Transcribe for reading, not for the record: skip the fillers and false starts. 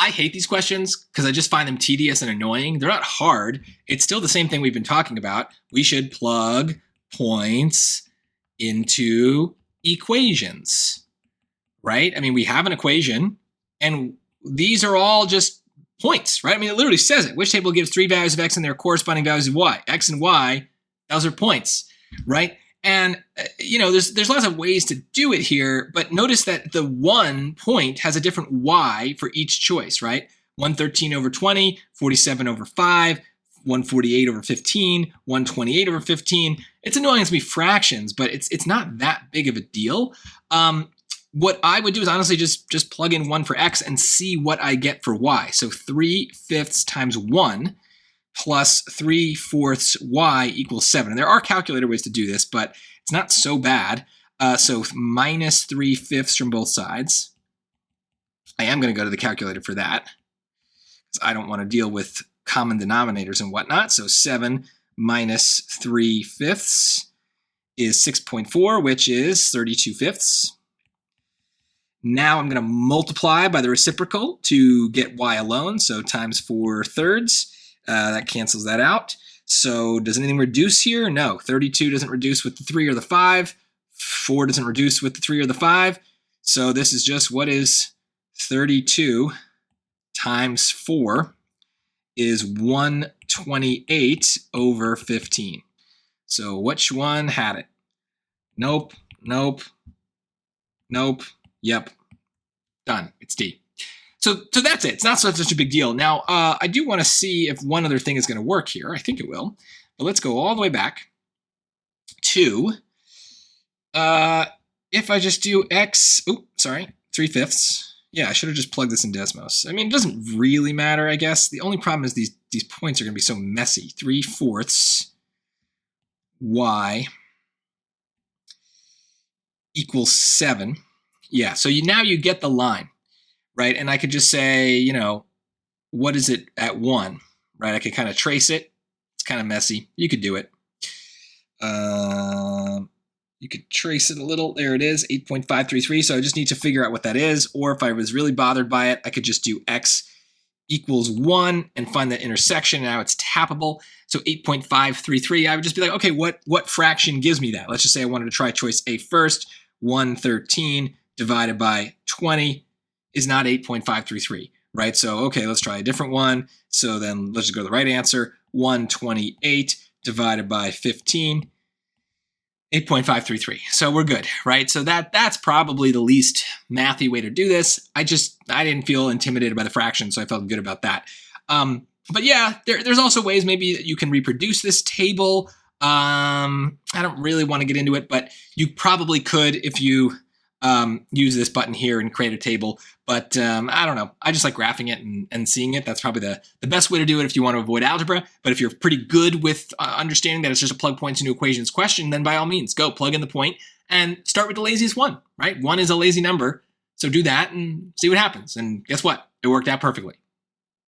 I hate these questions because I just find them tedious and annoying. They're not hard. It's still the same thing we've been talking about. We should plug points into equations, right? I mean, we have an equation, and these are all just points, right? I mean, it literally says it. Which table gives 3 values of x and their corresponding values of y? X and y, those are points, right? And, there's lots of ways to do it here, but notice that the 1 point has a different y for each choice, right? 113 over 20, 47 over 5, 148 over 15, 128 over 15. It's annoying to be fractions, but it's not that big of a deal. What I would do is honestly just plug in 1 for x and see what I get for y. So 3/5 times 1 plus 3/4 y equals 7. And there are calculator ways to do this, but it's not so bad. So minus 3/5 from both sides. I am going to go to the calculator for that, because I don't want to deal with common denominators and whatnot. So 7 minus 3/5 is 6.4, which is 32/5. Now I'm going to multiply by the reciprocal to get y alone. So times 4/3. That cancels that out. So does anything reduce here? No. 32 doesn't reduce with the 3 or the 5. 4 doesn't reduce with the 3 or the 5. So this is just what is 32 times 4 is 128 over 15. So which one had it? Nope, nope, nope, yep. Done. It's D. So that's it. It's not such a big deal. Now, I do want to see if one other thing is going to work here. I think it will. But let's go all the way back to if I just do x, 3/5. Yeah, I should have just plugged this in Desmos. I mean, it doesn't really matter, I guess. The only problem is these points are going to be so messy. 3/4 y equals 7. Yeah, so now you get the line. Right, and I could just say, what is it at 1? Right, I could kind of trace it. It's kind of messy. You could do it. You could trace it a little. There it is, 8.533. So I just need to figure out what that is. Or if I was really bothered by it, I could just do x equals 1 and find that intersection. Now it's tappable. So 8.533. I would just be like, okay, what fraction gives me that? Let's just say I wanted to try choice A first. 113 divided by 20. Is not 8.533, right? So, okay, let's try a different one. So then let's just go to the right answer. 128 divided by 15, 8.533. So we're good, right? So that's probably the least mathy way to do this. I didn't feel intimidated by the fraction, so I felt good about that. But yeah, there's also ways maybe that you can reproduce this table. I don't really want to get into it, but you probably could if you use this button here and create a table. But I don't know. I just like graphing it and seeing it. That's probably the best way to do it if you want to avoid algebra. But if you're pretty good with understanding that it's just a plug points into equations question, then by all means, go plug in the point and start with the laziest one, right? 1 is a lazy number. So do that and see what happens. And guess what? It worked out perfectly.